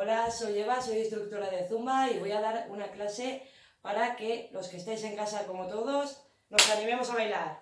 Hola, soy Eva, soy instructora de Zumba y voy a dar una clase para que los que estéis en casa como todos nos animemos a bailar.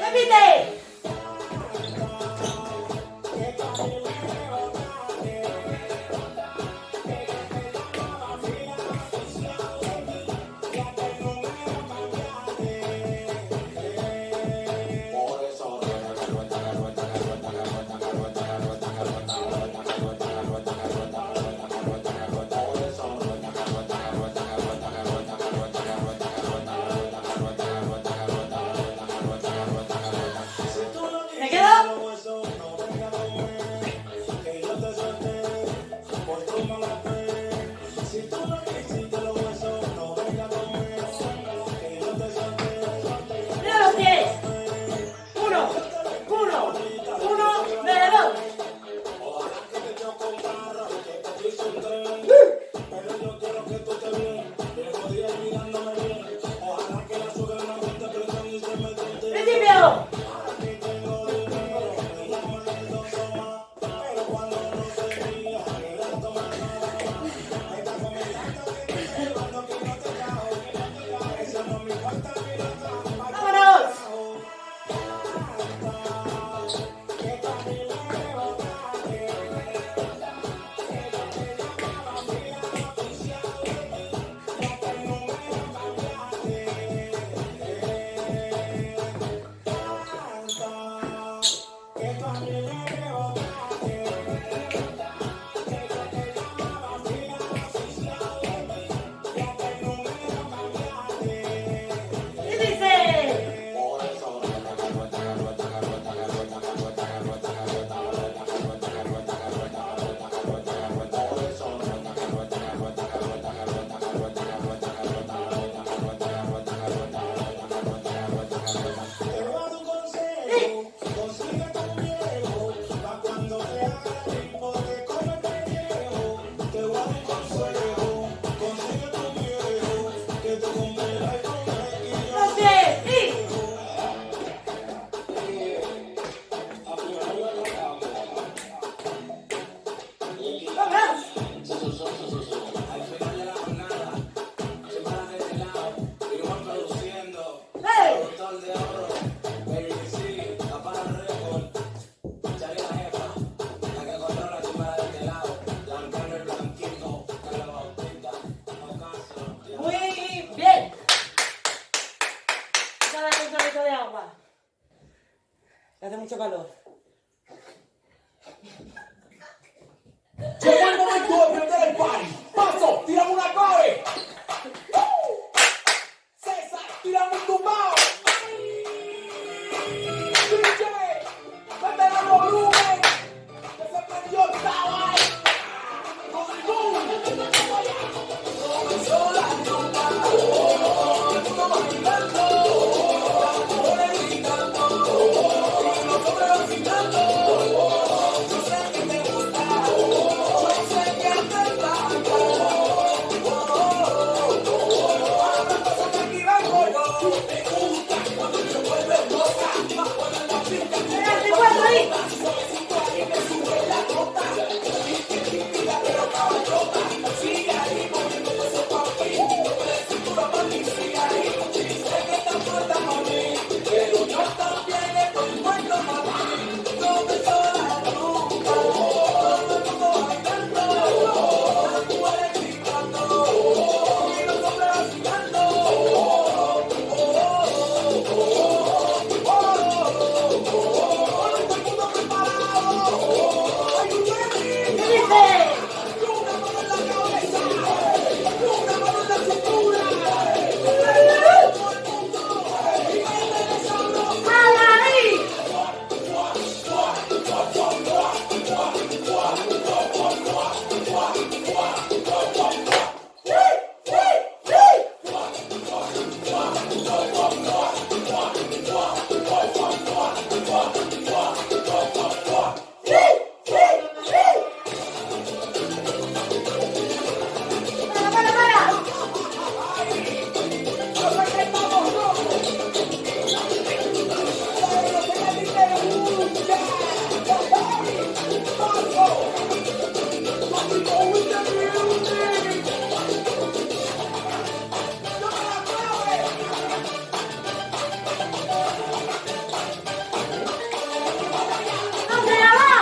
¡Repite! agua. Que hace mucho calor. Llegó el momento de prender el party. Paso, tiramos una clave. César, tiramos un tumbao. DJ, métele el volumen. Que se prendió esta vaina. Con el boom. Comenzó la rumba. Todo el mundo bailando. Las mujeres gritando. Y los hombres vacilando. Yo sé que te gusta. Yo sé que te encanta. Ahora pasa que aquí vengo yo. Te gusta cuando te vuelves loca. Más cuando la pinta. ¡Espérate, cuatro ahí! Suavecito ahí me sube la nota. Típica pero caballota. Sigue ahí moviéndote ese papi. De cintura para mí, sigue ahí. Dice que estás muerta, mami. Pero yo también estoy muerto, mami. Comenzó la rumba. Todo el mundo bailando. Las mujeres gritando. Y los hombres vacilando. Todo el mundo preparado. Are you ready? ¿Qué dice? Una mano en la cabeza, una mano en la cintura. Todo el mundo, y métele sabroso. ¡Ahí! ¡Para! Yo sé que estamos locos, pero yo sé que a ti te gusta. Paso, papi, go with the music. Dame la clave. ¿Dónde la va?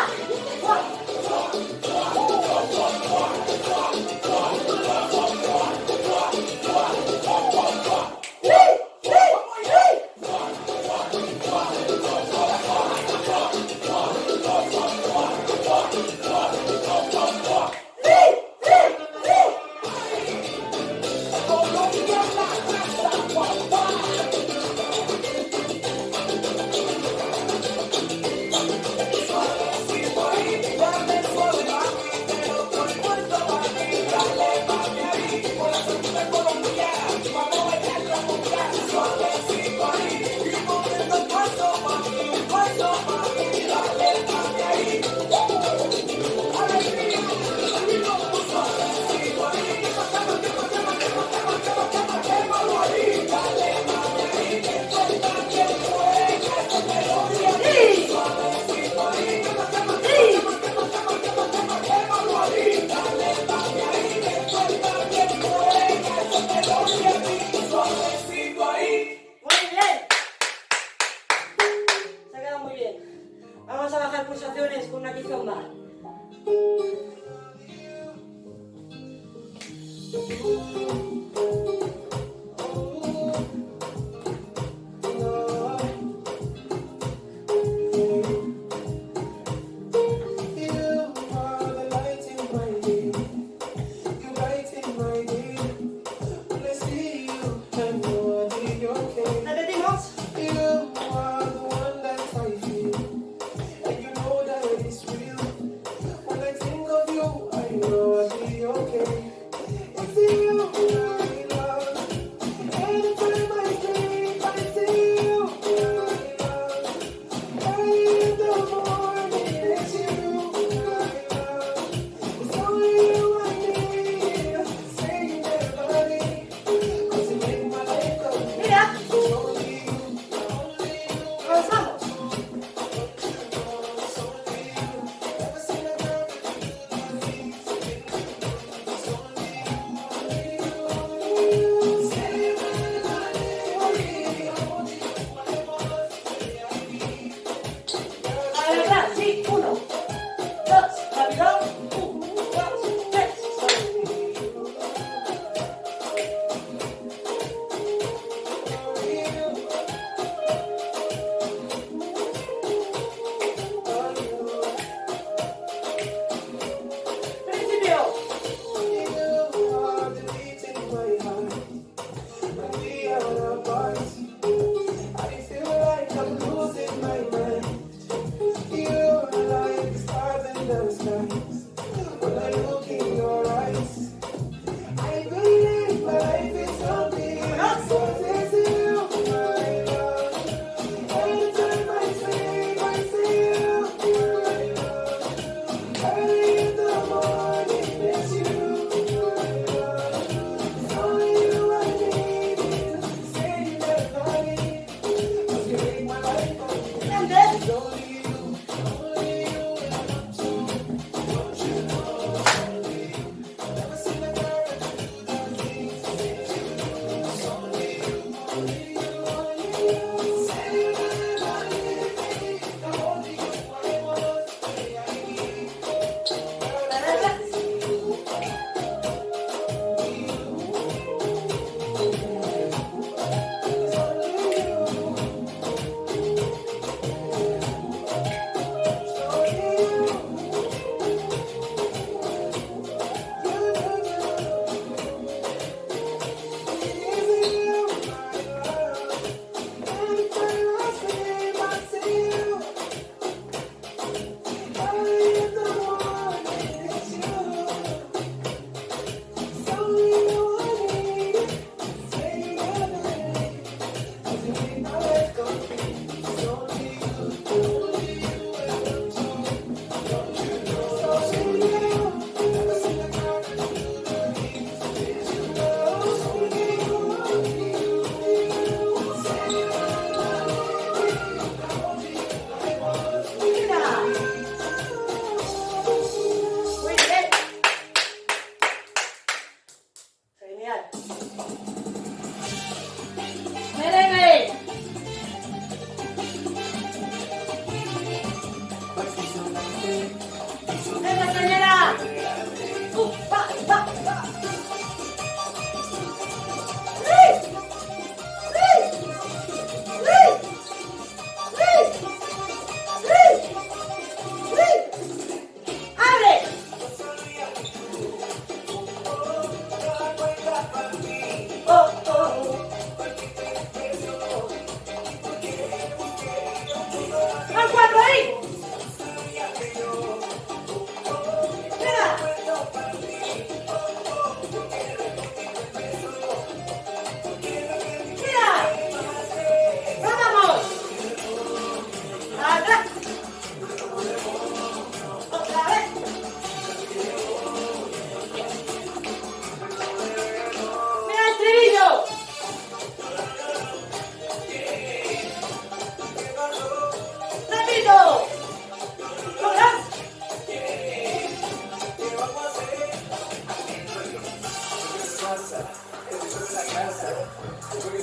Colombia en la casa, papá. Suavecito ahí, dame suave, mami, pero estoy muerto, mami. Dale, mami, ahí, con la cintura colombiana, vamos a bailar la cumbia. Suavecito ahí, y moviendo el cuerpo, mami, dale, mami, ahí. Alegría, y vamos suavecito ahí.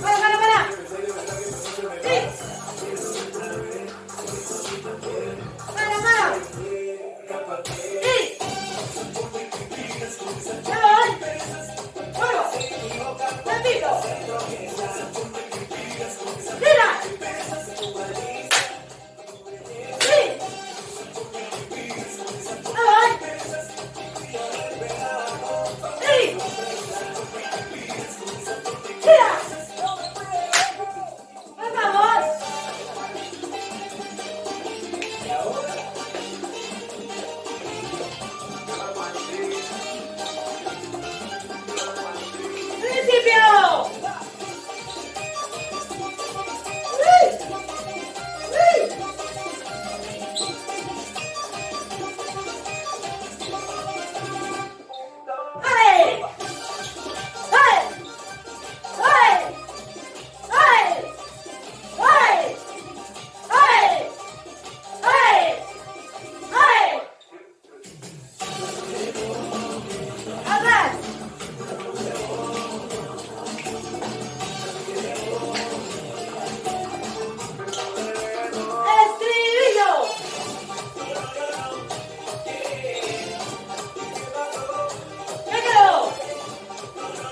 Para. Sí. Para. Sí. Ya voy. Bueno. Repito. Mira. Sí. Ya voy. Sí. Mira. Vamos. Principio. ¡Ay! ¡Ay! ¡Ay! ¡Ay! ¡Ay! ¡Ay! ¡Ay! ¡Ay! ¡Atrás! ¡Estribillo! ¡Me quedo!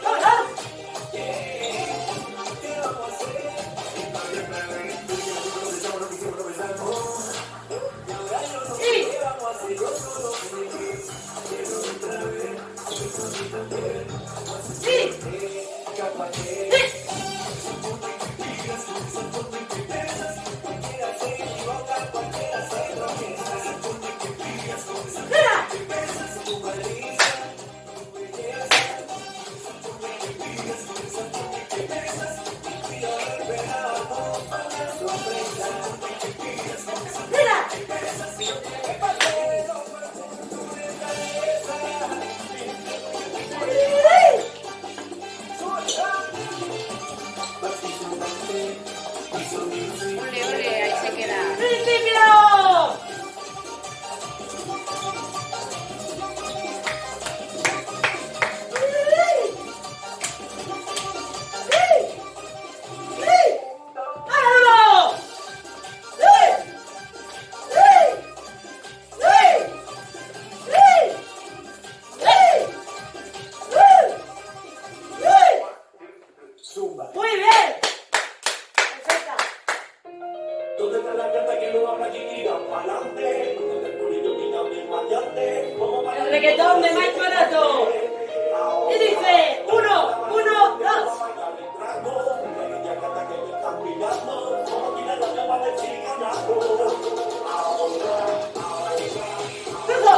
¡Vámonos! ¡Sí! ¡Sí! ¡Sí! ¡Mira! ¡Mira! Ole, ole, ahí se queda. ¡Principio! ¡Vámonos! Zumba. Muy bien. Perfecta. ¿Dónde está la gata que lo habla y tira pa'lante? ¿Dónde está el culillo que también maleante? Como para El reggaetón de Mike Barato. Y dice, 1, 1, 2. ¡Cruzo!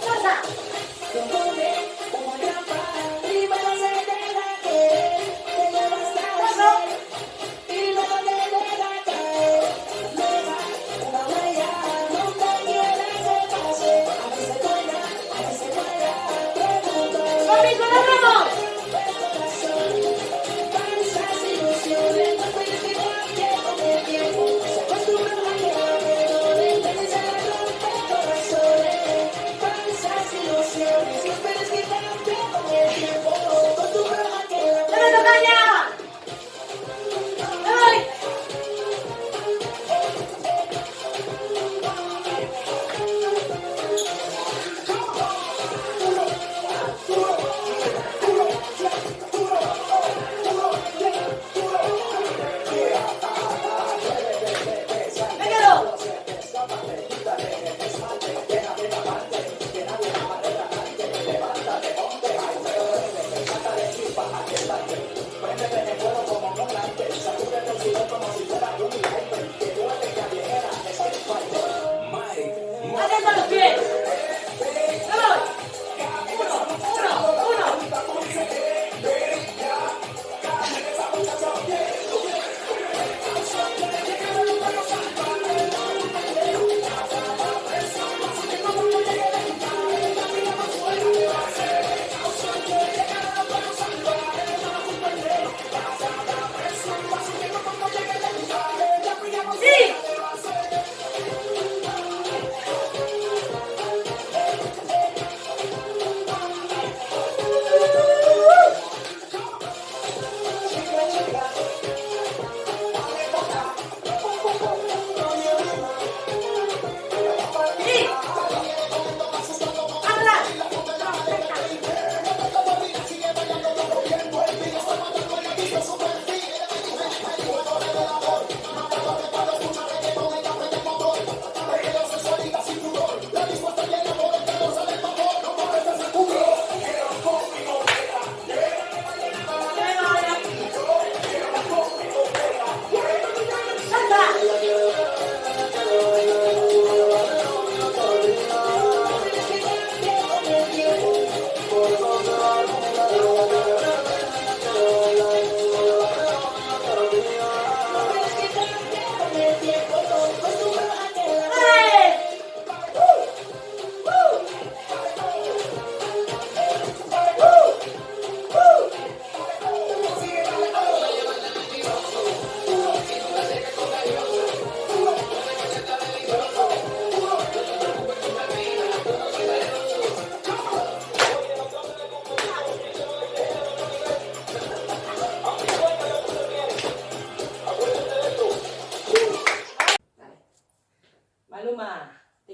¡Salsa!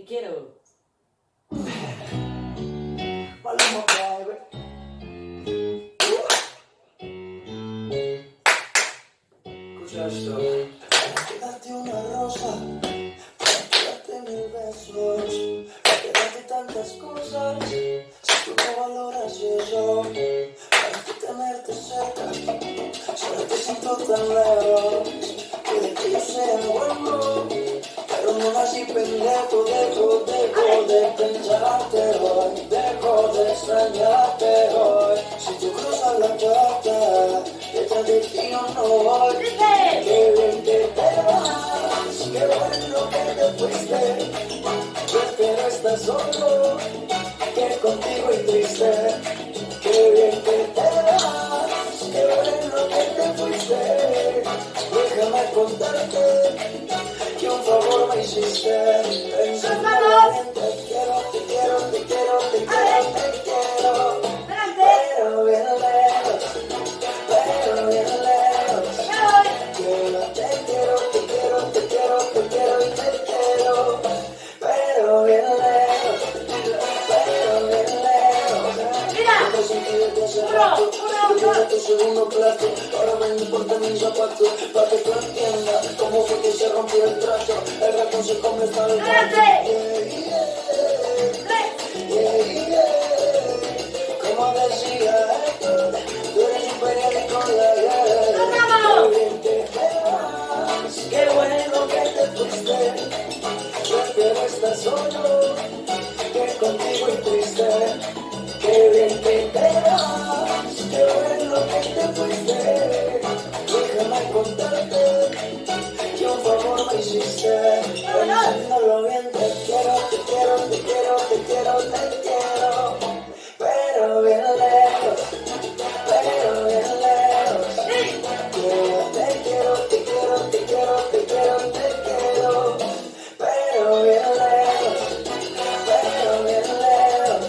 quiero. Maluma, baby. Escucha esto. Darte una rosa, darte 1000 besos, darte tantas cosas. Si tú no valoras eso, para que tenerte cerca, solo te siento tan lejos. Puede que yo sea bueno, pero no nací pendejo. Dejo de pensarte hoy, dejo de extrañarte hoy. Si tú cruzas la puerta, detrás de ti yo no voy. Qué bien que te vas, qué bueno que te fuiste. Prefiero estar solo que contigo y triste. Qué bien que te vas, qué bueno que te fuiste. Déjame contarte que un favor me hiciste. Pensando bien, te quiero, te quiero, te quiero, te quiero, te quiero. Pero bien lejos, pero bien lejos. Yo te quiero, te quiero, te quiero, te quiero y te quiero. Pero bien lejos, pero bien lejos. Tengo sentido que hace rato, yo quiero tu segundo plato. Ahora me importa mis zapatos, para que tú entiendas cómo fue que se rompió el trato. El ratón se come esta vez. Como decía Héctor, tú eres un periódico Qué bien que te vas, qué bueno que te fuiste. Prefiero estar solo que contigo y triste. Qué bien que te vas, qué bueno que te fuiste. Déjame contarte que un favor me hiciste. Pensándolo bien, te quiero, te quiero, te quiero, te quiero, te quiero. Pero bien lejos, pero bien lejos. Yo te quiero, te quiero, te quiero, te quiero, te quiero. Pero bien lejos, pero bien lejos.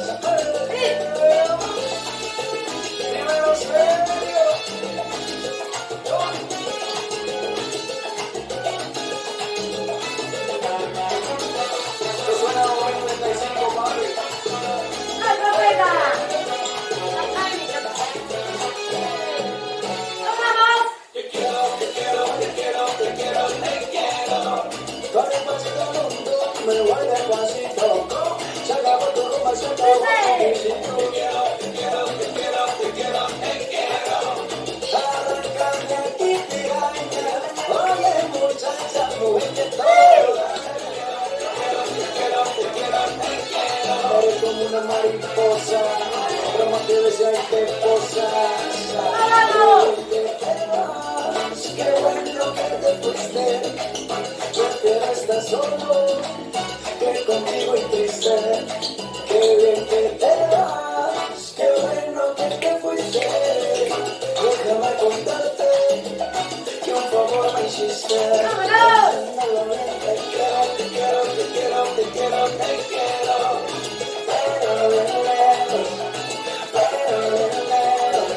Dímelo serio. Esto suena a 95, papi. Te quiero, te quiero, te quiero, te quiero, te quiero. Con el pasito al mundo, me voy despacito. Se acabó tu rumba, se acabó tu visito. Te quiero, te quiero, te quiero, te quiero, te quiero. Arráncame aquí, tiraña. Oye, muchacha, muévete toda. Te quiero, te quiero, te quiero, te quiero. Eres como una mariposa, broma que desea y te posas. Qué bueno que te fuiste, prefiero estar solo que contigo y triste. Qué bien que te vas, qué bueno que te fuiste. Déjame contarte que un favor me hiciste. Pensándolo bien, te quiero, te quiero, te quiero, te quiero, te quiero. Pero bien lejos, pero bien lejos.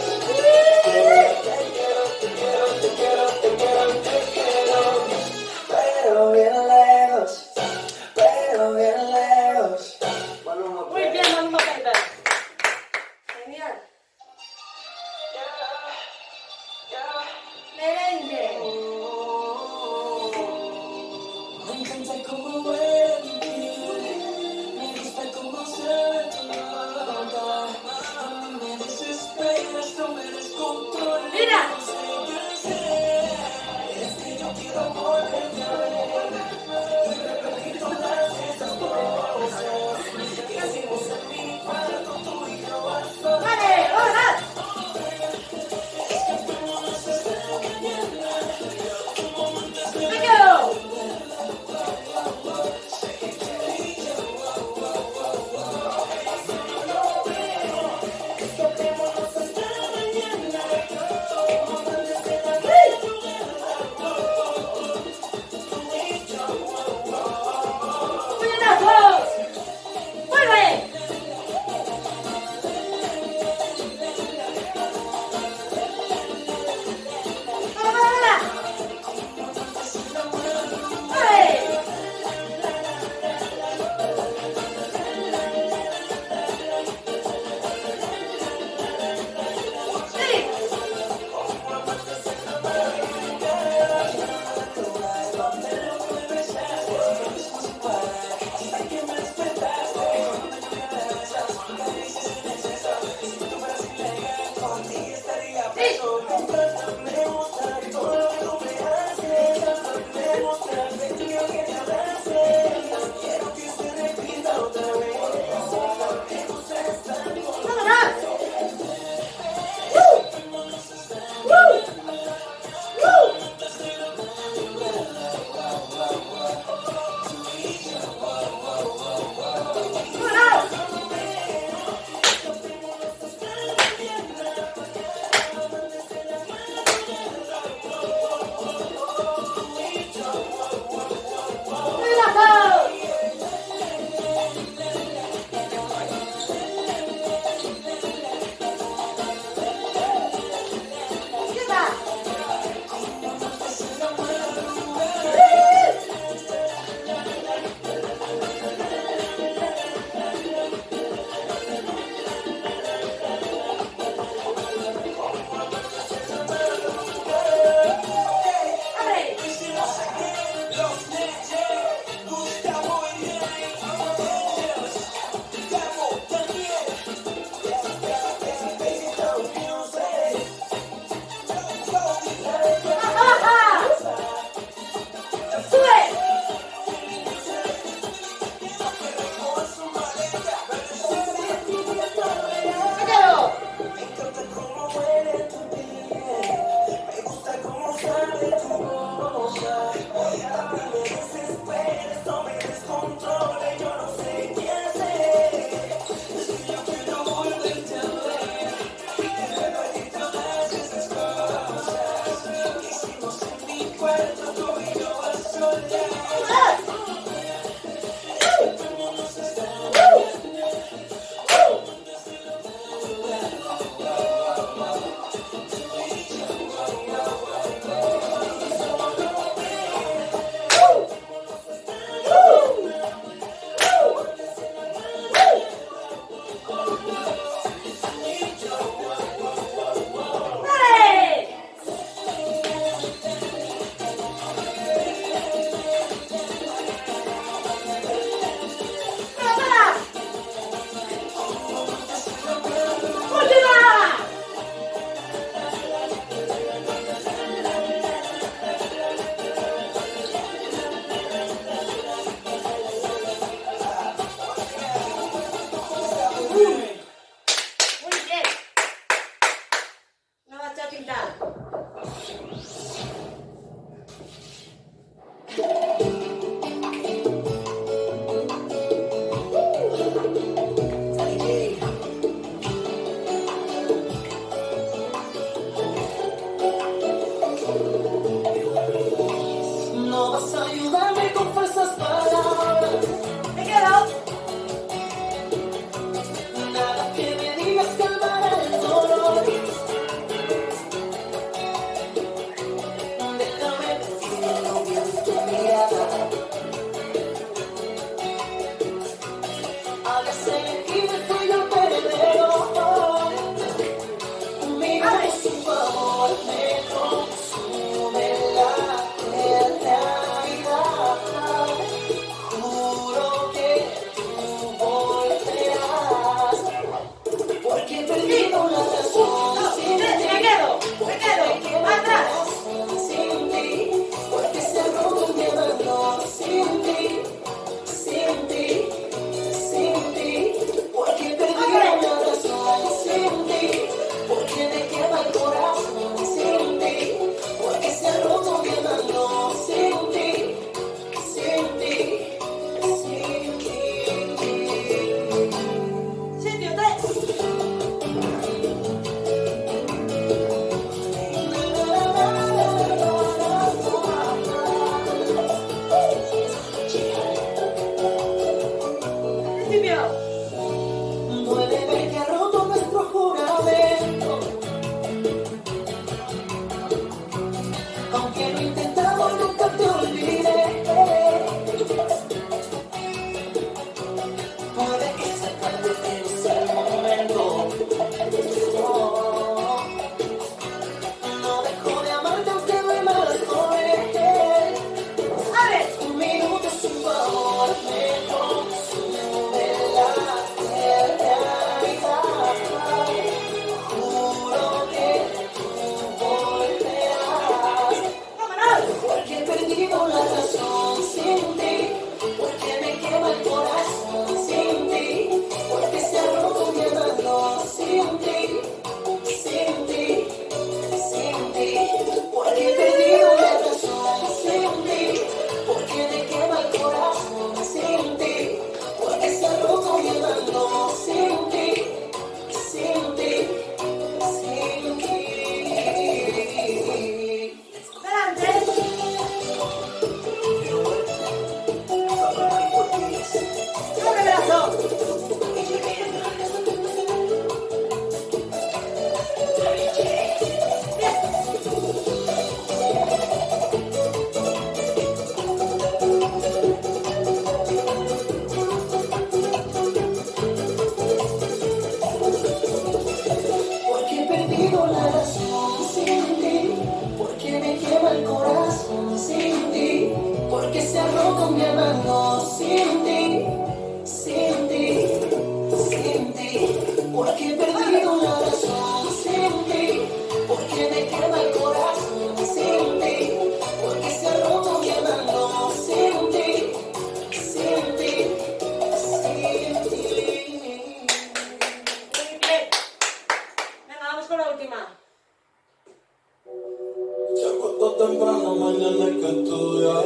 levanto temprano, mañana hay que estudiar.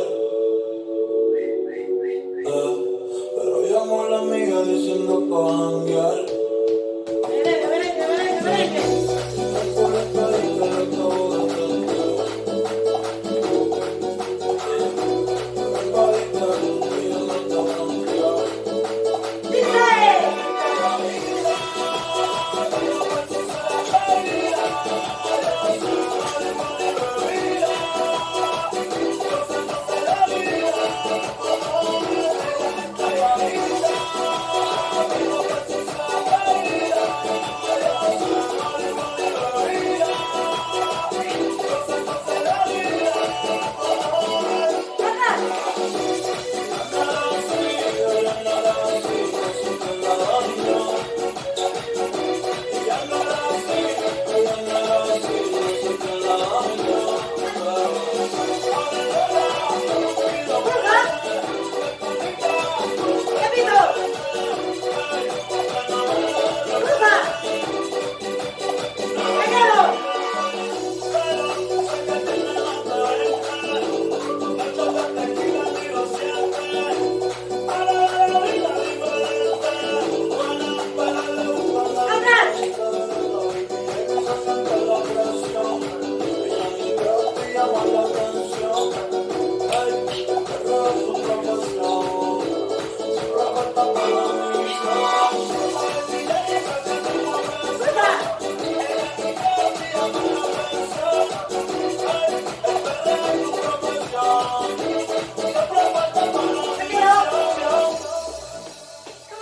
Pero llamo a la amiga diciendo pa' janguear. Merengue, merengue, merengue, merengue. Por el pedito le acabo de prender. Vadita, y yo no te voy a enviar.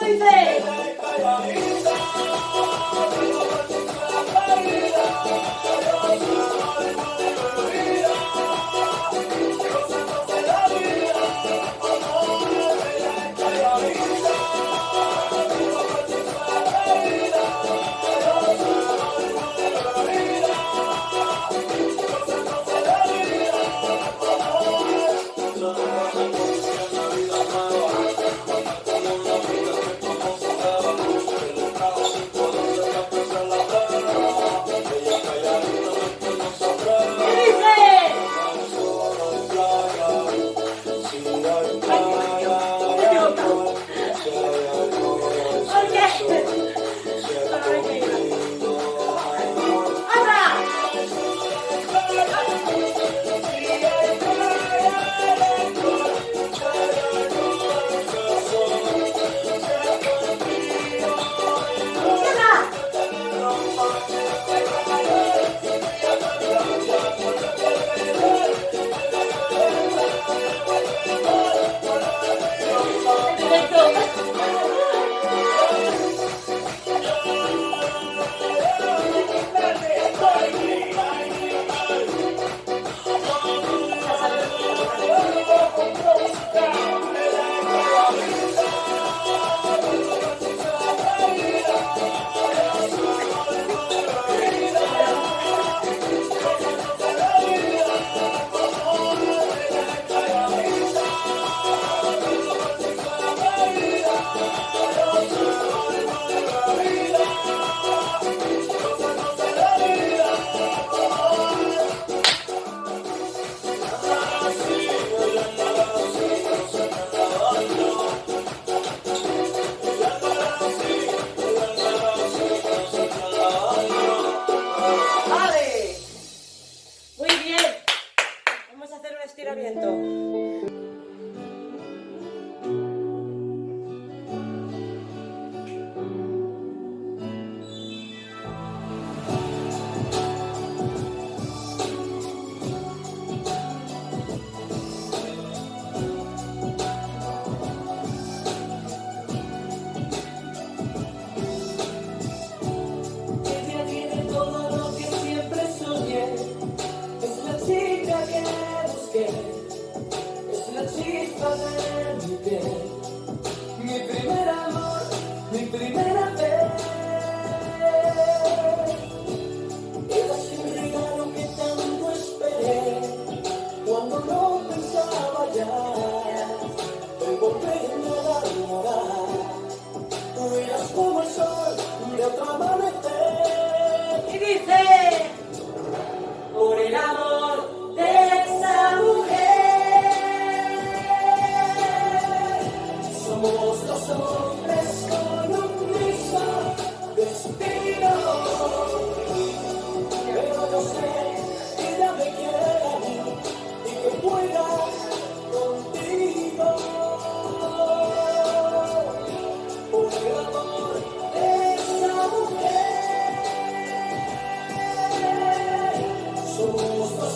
¡Dice!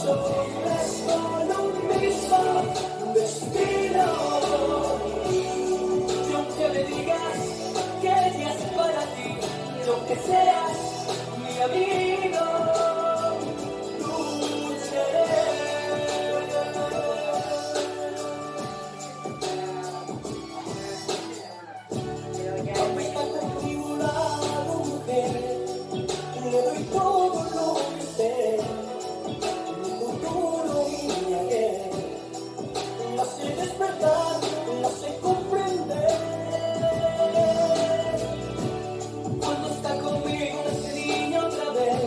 dos hombres con un mismo destino. Y aunque me digas que ella es para ti, lo que seas mi amigo, lucharé. Aunque está conmigo la mujer, le doy todo lo que sé, mi futuro y mi ayer. La sé despertar, la sé comprender. Cuando está conmigo ese niño otra vez,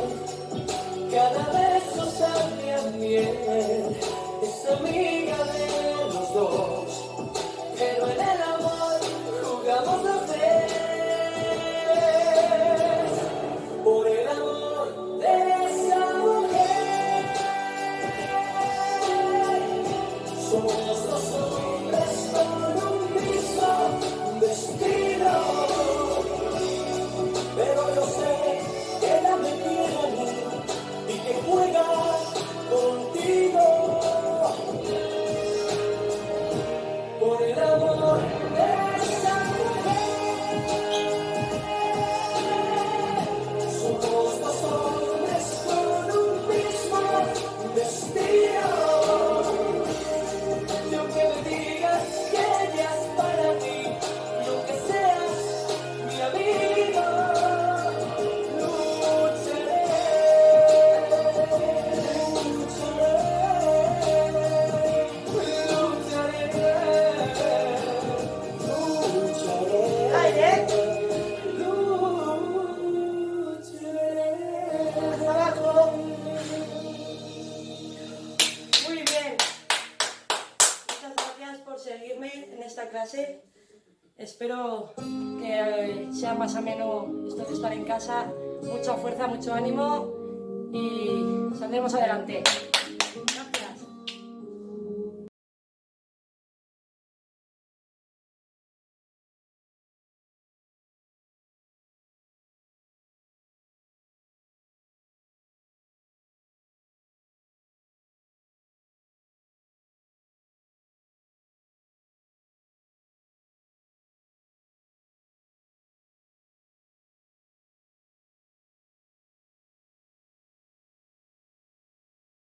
cada beso sabe a miel. Es amiga de los dos, pero en el amor jugamos los tres. Por el amor de esa mujer, somos dos hombres con un mismo destino. Pero yo sé que ella me quiere a mí y que juega contigo. Por el amor de esa mujer, somos dos hombres con un mismo destino. Y aunque me digas que ella es para ti, y aunque seas mi amigo, lucharé, Aire. lucharé. Abajo. Muy bien. Muchas gracias por seguirme en esta clase. Espero que sea más ameno esto de estar en casa. Mucha fuerza, mucho ánimo y saldremos adelante.